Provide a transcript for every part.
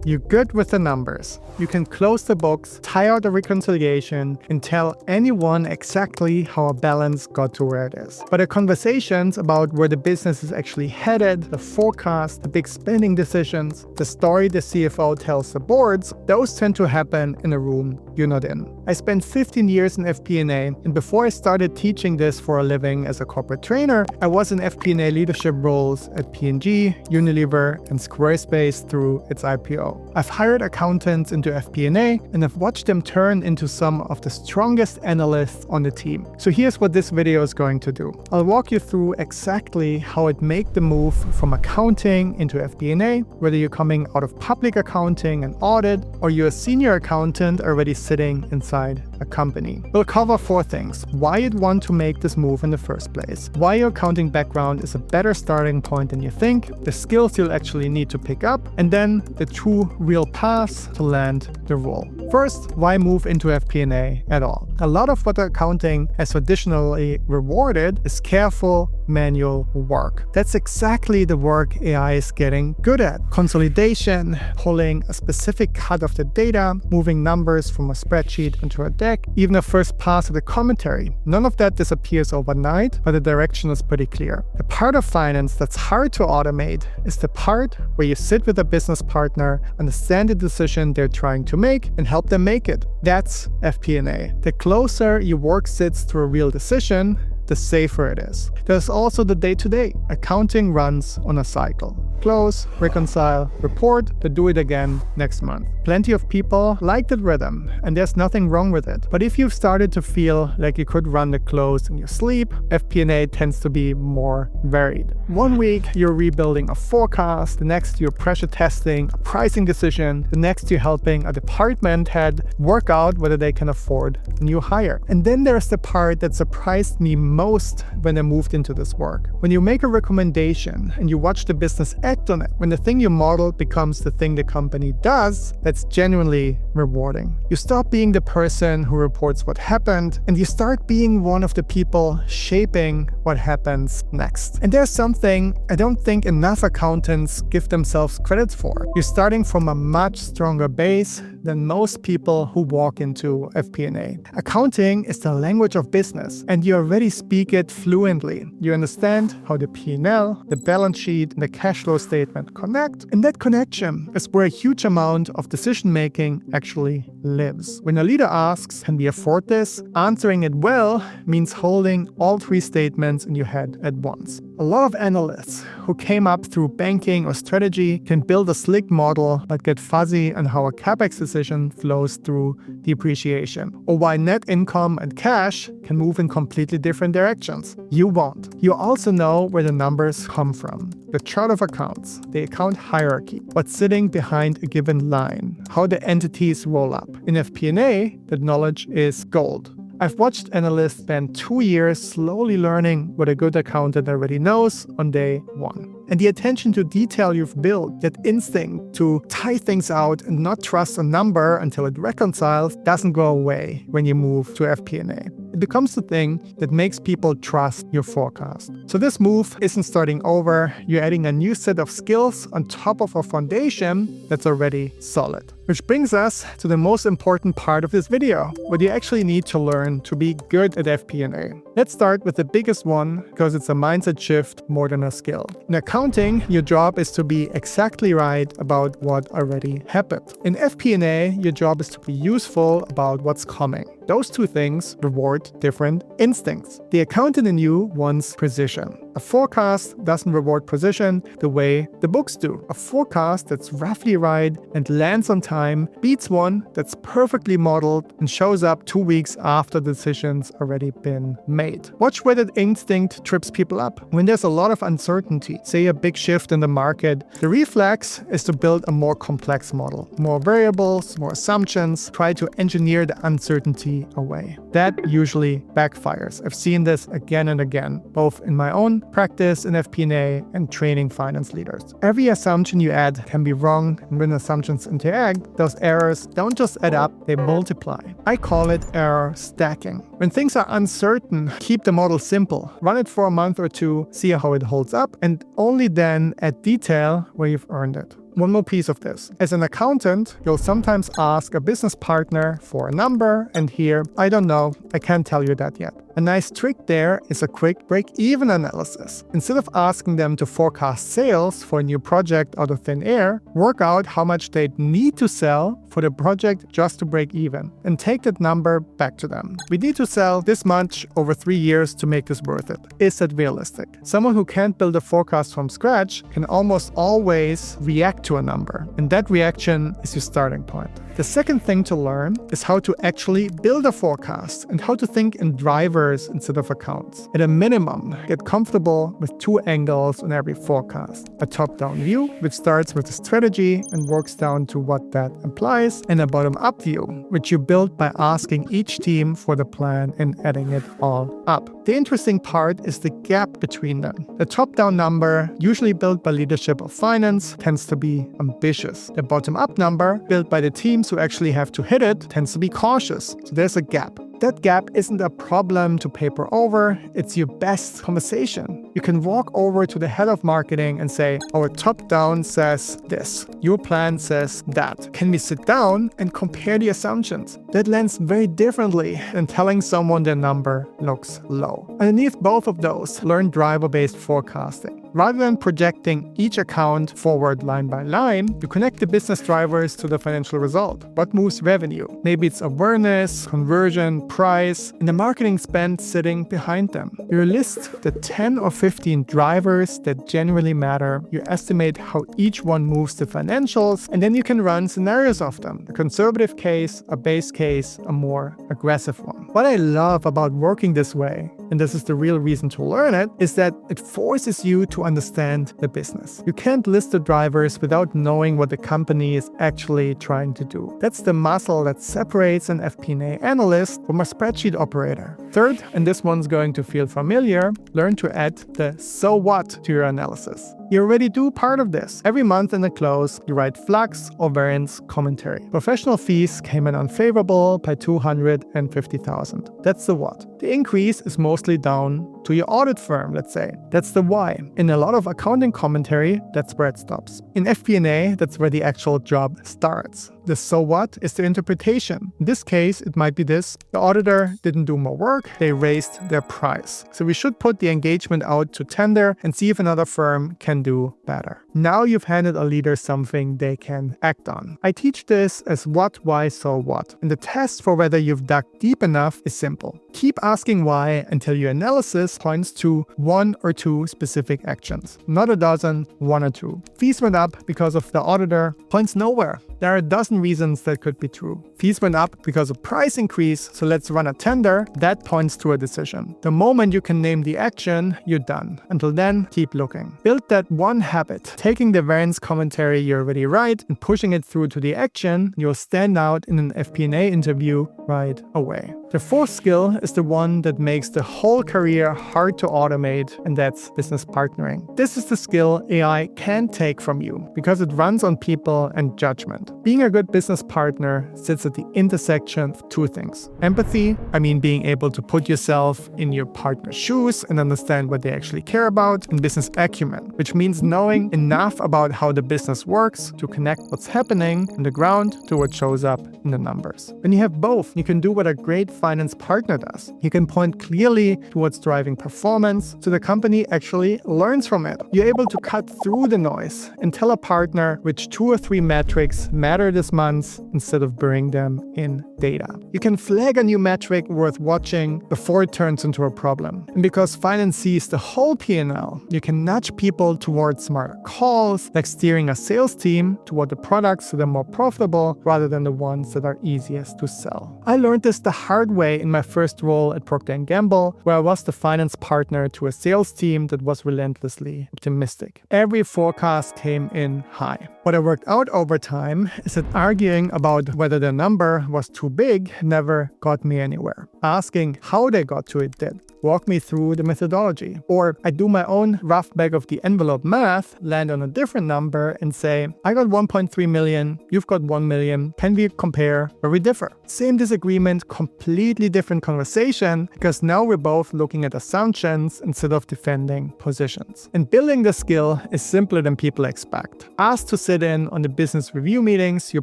You're good with the numbers. You can close the books, tie out a reconciliation, and tell anyone exactly how a balance got to where it is. But the conversations about where the business is actually headed, the forecast, the big spending decisions, the story the CFO tells the boards, those tend to happen in a room you're not in. I spent 15 years in FP&A, and before I started teaching this for a living as a corporate trainer, I was in FP&A leadership roles at P&G, Unilever, and Squarespace through its IPO. I've hired accountants into FP&A, and I've watched them turn into some of the strongest analysts on the team. So here's what this video is going to do. I'll walk you through exactly how it made the move from accounting into FP&A, whether you're coming out of public accounting and audit, or you're a senior accountant already sitting inside a company. We'll cover 4 things: why you'd want to make this move in the first place, why your accounting background is a better starting point than you think, the skills you'll actually need to pick up, and then the 2 real paths to land the role. First, why move into FP&A at all? A lot of what accounting has traditionally rewarded is careful manual work. That's exactly the work AI is getting good at. Consolidation, pulling a specific cut of the data, moving numbers from a spreadsheet into a deck, even a first pass at a commentary. None of that disappears overnight, but the direction is pretty clear. The part of finance that's hard to automate is the part where you sit with a business partner, understand the decision they're trying to make, and help them make it. That's FP&A. The closer your work sits to a real decision, the safer it is. There's also the day-to-day. Accounting runs on a cycle. Close, reconcile, report, to do it again next month. Plenty of people like that rhythm, and there's nothing wrong with it. But if you've started to feel like you could run the close in your sleep, FP&A tends to be more varied. One week, you're rebuilding a forecast, the next you're pressure testing a pricing decision, the next you're helping a department head work out whether they can afford a new hire. And then there's the part that surprised me most when I moved into this work. When you make a recommendation and you watch the business act on it, when the thing you model becomes the thing the company does, that's genuinely rewarding. You stop being the person who reports what happened, and you start being one of the people shaping what happens next. And there's something I don't think enough accountants give themselves credit for. You're starting from a much stronger base than most people who walk into FP&A. Accounting is the language of business, and you already speak it fluently. You understand how the P&L, the balance sheet, and the cash flow statement connect, and that connection is where a huge amount of decision-making actually lives. When a leader asks, "Can we afford this?" answering it well means holding all 3 statements in your head at once. A lot of analysts who came up through banking or strategy can build a slick model but get fuzzy on how a capex decision flows through depreciation, or why net income and cash can move in completely different directions. You won't. You also know where the numbers come from. The chart of accounts, the account hierarchy, what's sitting behind a given line, how the entities roll up. In FP&A, that knowledge is gold. I've watched analysts spend 2 years slowly learning what a good accountant already knows on day 1. And the attention to detail you've built, that instinct to tie things out and not trust a number until it reconciles, doesn't go away when you move to FP&A. It becomes the thing that makes people trust your forecast. So this move isn't starting over. You're adding a new set of skills on top of a foundation that's already solid. Which brings us to the most important part of this video, what you actually need to learn to be good at FP&A. Let's start with the biggest one, because it's a mindset shift more than a skill. In accounting, your job is to be exactly right about what already happened. In FP&A, your job is to be useful about what's coming. Those 2 things reward different instincts. The accountant in you wants precision. A forecast doesn't reward precision the way the books do. A forecast that's roughly right and lands on time beats one that's perfectly modeled and shows up 2 weeks after the decision's already been made. Watch where that instinct trips people up. When there's a lot of uncertainty, say a big shift in the market, the reflex is to build a more complex model. More variables, more assumptions, try to engineer the uncertainty away. That usually backfires. I've seen this again and again, both in my own practice in FP&A and training finance leaders. Every assumption you add can be wrong, and when assumptions interact, those errors don't just add up, they multiply. I call it error stacking. When things are uncertain, keep the model simple. Run it for a month or 2, see how it holds up, and only then add detail where you've earned it. One more piece of this. As an accountant, you'll sometimes ask a business partner for a number and hear, I don't know, I can't tell you that yet. A nice trick there is a quick break-even analysis. Instead of asking them to forecast sales for a new project out of thin air, work out how much they'd need to sell for the project just to break even, and take that number back to them. We need to sell this much over 3 years to make this worth it. Is that realistic? Someone who can't build a forecast from scratch can almost always react to a number, and that reaction is your starting point. The second thing to learn is how to actually build a forecast and how to think in drivers instead of accounts. At a minimum, get comfortable with 2 angles on every forecast. A top-down view, which starts with the strategy and works down to what that implies, and a bottom-up view, which you build by asking each team for the plan and adding it all up. The interesting part is the gap between them. The top-down number, usually built by leadership or finance, tends to be ambitious. The bottom-up number, built by the teams who actually have to hit it, tends to be cautious. So there's a gap. That gap isn't a problem to paper over, it's your best conversation. You can walk over to the head of marketing and say, our top-down says this, your plan says that. Can we sit down and compare the assumptions? That lands very differently than telling someone their number looks low. Underneath both of those, learn driver-based forecasting. Rather than projecting each account forward line by line, you connect the business drivers to the financial result. What moves revenue? Maybe it's awareness, conversion, price, and the marketing spend sitting behind them. You list the 10 or 15 drivers that genuinely matter. You estimate how each one moves the financials, and then you can run scenarios of them. A conservative case, a base case, a more aggressive one. What I love about working this way, and this is the real reason to learn it, is that it forces you to understand the business. You can't list the drivers without knowing what the company is actually trying to do. That's the muscle that separates an FP&A analyst from a spreadsheet operator. Third, and this one's going to feel familiar, learn to add the so what to your analysis. You already do part of this. Every month in the close, you write flux or variance commentary. Professional fees came in unfavorable by $250,000. That's the what. The increase is mostly down to your audit firm, let's say. That's the why. In a lot of accounting commentary, that's where it stops. In FP&A, that's where the actual job starts. The so what is the interpretation. In this case, it might be this. The auditor didn't do more work, they raised their price. So we should put the engagement out to tender and see if another firm can do better. Now you've handed a leader something they can act on. I teach this as what, why, so what. And the test for whether you've dug deep enough is simple. Keep asking why until your analysis points to 1 or 2 specific actions. Not a dozen, 1 or 2. Fees went up because of the auditor, points nowhere. There are a dozen reasons that could be true. Fees went up because of price increase, so let's run a tender. That points to a decision. The moment you can name the action, you're done. Until then, keep looking. Build that one habit. Taking the variance commentary you already write and pushing it through to the action, you'll stand out in an FP&A interview right away. The fourth skill is the one that makes the whole career hard to automate, and that's business partnering. This is the skill AI can't take from you because it runs on people and judgment. Being a good business partner sits at the intersection of 2 things. Empathy, being able to put yourself in your partner's shoes and understand what they actually care about, and business acumen, which means knowing enough about how the business works to connect what's happening on the ground to what shows up in the numbers. When you have both, you can do what a great finance partner does. You can point clearly to what's driving performance so the company actually learns from it. You're able to cut through the noise and tell a partner which 2 or 3 metrics matter this month instead of burying them in data. You can flag a new metric worth watching before it turns into a problem. And because finance sees the whole P&L, you can nudge people towards smarter calls, like steering a sales team toward the products that are more profitable rather than the ones that are easiest to sell. I learned this the hard way in my first role at Procter & Gamble, where I was the finance partner to a sales team that was relentlessly optimistic. Every forecast came in high. What I worked out over time is that arguing about whether the number was too big never got me anywhere. Asking how they got to it did. walk me through the methodology. Or I do my own rough back of the envelope math, land on a different number and say, I got 1.3 million, you've got 1 million, can we compare where we differ? Same disagreement, completely different conversation, because now we're both looking at assumptions instead of defending positions. And building the skill is simpler than people expect. Ask to sit in on the business review meetings your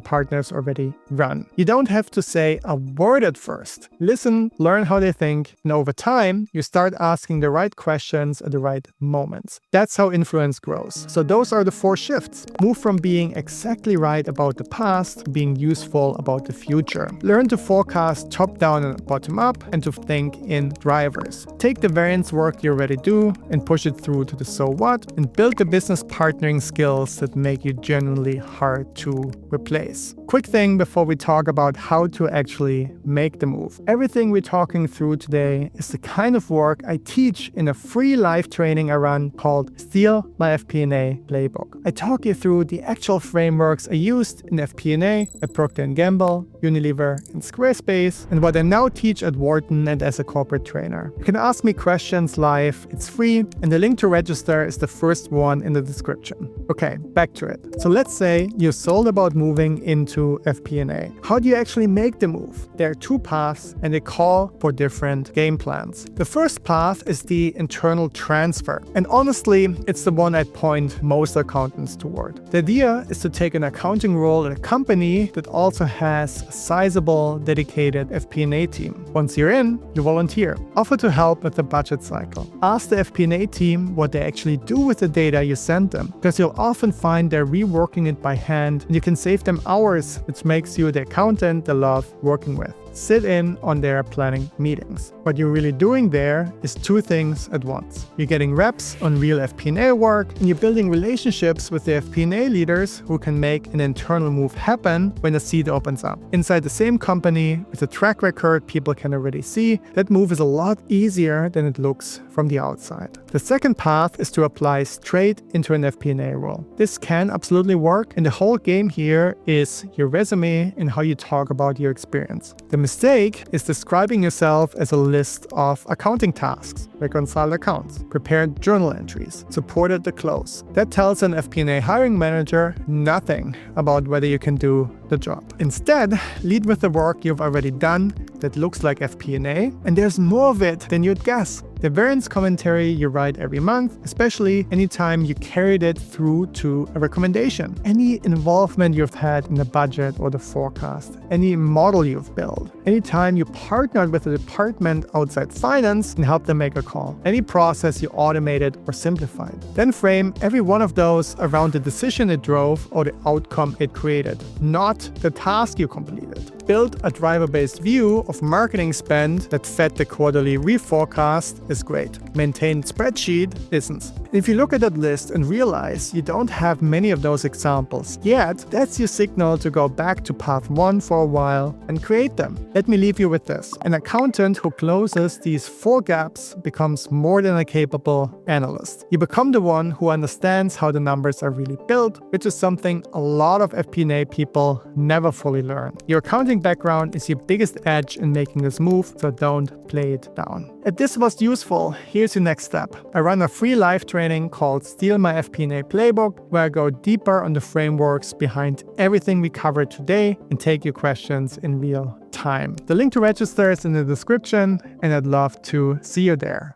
partners already run. You don't have to say a word at first. Listen, learn how they think, and over time, you start asking the right questions at the right moments. That's how influence grows. So those are the 4 shifts. Move from being exactly right about the past to being useful about the future. Learn to forecast top down and bottom up, and to think in drivers. Take the variance work you already do and push it through to the so what, and build the business partnering skills that make you genuinely hard to replace. Quick thing before we talk about how to actually make the move. Everything we're talking through today is the kind of work I teach in a free live training I run called Steal My FP&A Playbook. I talk you through the actual frameworks I used in FP&A at Procter & Gamble, Unilever, and Squarespace, and what I now teach at Wharton and as a corporate trainer. You can ask me questions live, it's free, and the link to register is the first one in the description. Okay, back to it. So let's say you're sold about moving into FP&A. How do you actually make the move? There are 2 paths, and they call for different game plans. The first path is the internal transfer, and honestly, it's the one I'd point most accountants toward. The idea is to take an accounting role at a company that also has a sizable, dedicated FP&A team. Once you're in, you volunteer. Offer to help with the budget cycle. Ask the FP&A team what they actually do with the data you send them, because you'll often find they're reworking it by hand, and you can save them hours, which makes you the accountant they love working with. Sit in on their planning meetings. What you're really doing there is 2 things at once. You're getting reps on real FP&A work, and you're building relationships with the FP&A leaders who can make an internal move happen when a seat opens up. Inside the same company, with a track record people can already see, that move is a lot easier than it looks from the outside. The second path is to apply straight into an FP&A role. This can absolutely work, and the whole game here is your resume and how you talk about your experience. The mistake is describing yourself as a list of accounting tasks, reconcile accounts, prepare journal entries, support at the close. That tells an FP&A hiring manager nothing about whether you can do the job. Instead, lead with the work you've already done that looks like FP&A, and there's more of it than you'd guess. The variance commentary you write every month, especially anytime you carried it through to a recommendation. Any involvement you've had in the budget or the forecast, any model you've built, anytime you partnered with a department outside finance and helped them make a call, any process you automated or simplified. Then frame every one of those around the decision it drove or the outcome it created, not the task you completed. Build a driver-based view of marketing spend that fed the quarterly reforecast is great. Maintained spreadsheet isn't. If you look at that list and realize you don't have many of those examples yet, that's your signal to go back to path 1 for a while and create them. Let me leave you with this. An accountant who closes these 4 gaps becomes more than a capable analyst. You become the one who understands how the numbers are really built, which is something a lot of FP&A people never fully learn. Your accounting background is your biggest edge in making this move, so don't play it down. If this was useful, here's your next step. I run a free live training called Steal My FP&A Playbook, where I go deeper on the frameworks behind everything we covered today and take your questions in real time. The link to register is in the description, and I'd love to see you there.